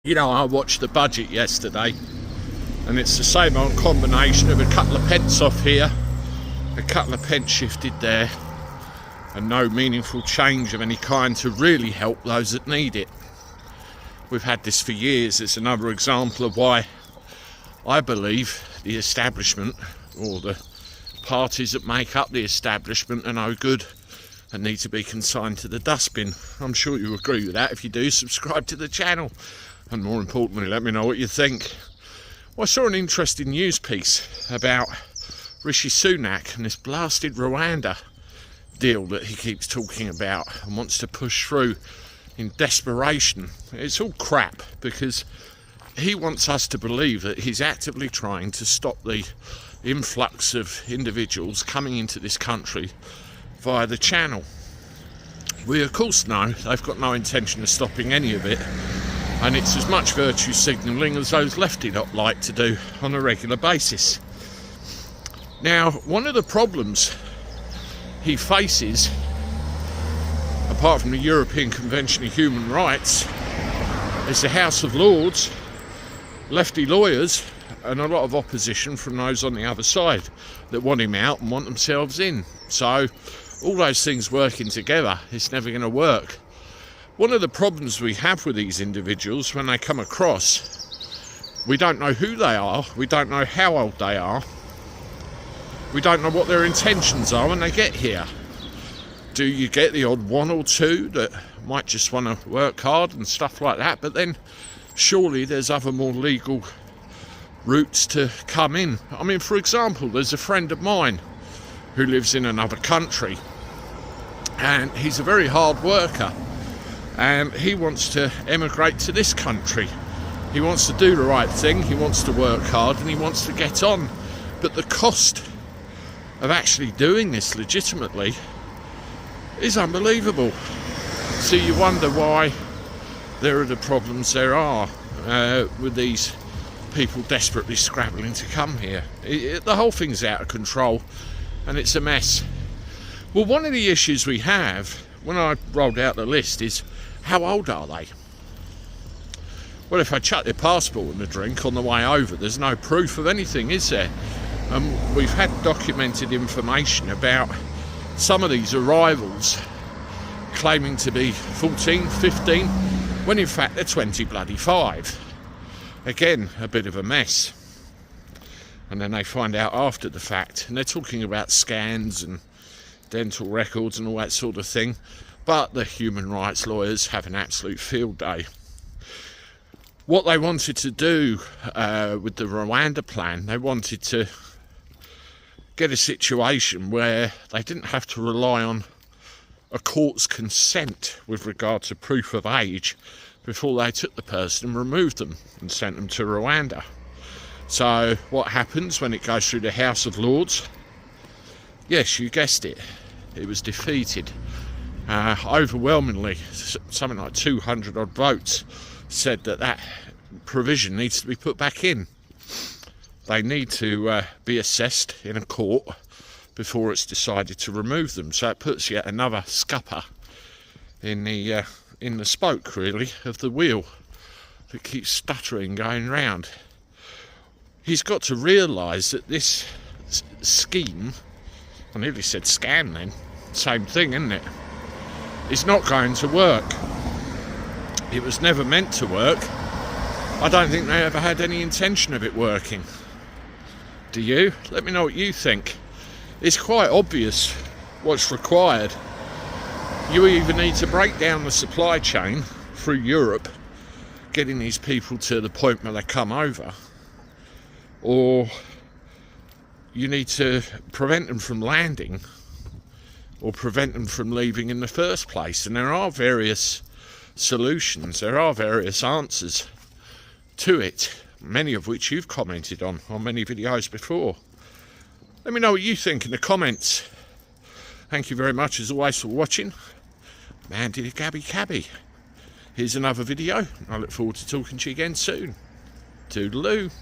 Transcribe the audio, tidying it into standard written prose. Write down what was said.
You know, I watched the budget yesterday, and it's the same old combination of a couple of pence off here, a couple of pence shifted there, and no meaningful change of any kind to really help those that need it. We've had this for years. It's another example of why I believe the establishment, or the parties that make up the establishment, are no good and need to be consigned to the dustbin. I'm sure you agree with that. If you do, subscribe to the channel. And more importantly, let me know what you think. Well, I saw an interesting news piece about Rishi Sunak and this blasted Rwanda deal that he keeps talking about and wants to push through in desperation. It's all crap, because he wants us to believe that he's actively trying to stop the influx of individuals coming into this country via the channel. We of course know they've got no intention of stopping any of it, and it's as much virtue signalling as those lefty lot like to do on a regular basis. Now, one of the problems he faces, apart from the European Convention of Human Rights, is the House of Lords, lefty lawyers, and a lot of opposition from those on the other side that want him out and want themselves in. So all those things working together, it's never going to work. One of the problems we have with these individuals when they come across, we don't know who they are, we don't know how old they are, we don't know what their intentions are when they get here. Do you get the odd one or two that might just want to work hard and stuff like that, but then surely there's other more legal routes to come in. I mean, for example, there's a friend of mine who lives in another country, and he's a very hard worker, and he wants to emigrate to this country. He wants to do the right thing, he wants to work hard, and he wants to get on. But the cost of actually doing this legitimately is unbelievable. So you wonder why there are the problems there are with these people desperately scrabbling to come here. The whole thing's out of control, and it's a mess. Well, one of the issues we have, when I rolled out the list, is how old are they? Well, if I chuck their passport in the drink on the way over, there's no proof of anything, is there? We've had documented information about some of these arrivals claiming to be 14, 15, when in fact they're 25. Again, a bit of a mess. And then they find out after the fact, and they're talking about scans and dental records and all that sort of thing. But the human rights lawyers have an absolute field day. What they wanted to do with the Rwanda plan, they wanted to get a situation where they didn't have to rely on a court's consent with regard to proof of age before they took the person and removed them and sent them to Rwanda. So what happens when it goes through the House of Lords? Yes, you guessed it, it was defeated. Overwhelmingly, something like 200 odd votes said that that provision needs to be put back in. They need to be assessed in a court before it's decided to remove them. So it puts yet another scupper in the spoke, really, of the wheel that keeps stuttering going round. He's got to realise that this scheme, I nearly said scam then, same thing, isn't it? It's not going to work. It was never meant to work. I don't think they ever had any intention of it working. Do you? Let me know what you think. It's quite obvious what's required. You either need to break down the supply chain through Europe, getting these people to the point where they come over, or you need to prevent them from landing or prevent them from leaving in the first place. And there are various solutions, there are various answers to it, many of which you've commented on many videos before. Let me know what you think in the comments. Thank you very much as always for watching. Man, did a Cabby. Here's another video. I look forward to talking to you again soon. Toodaloo.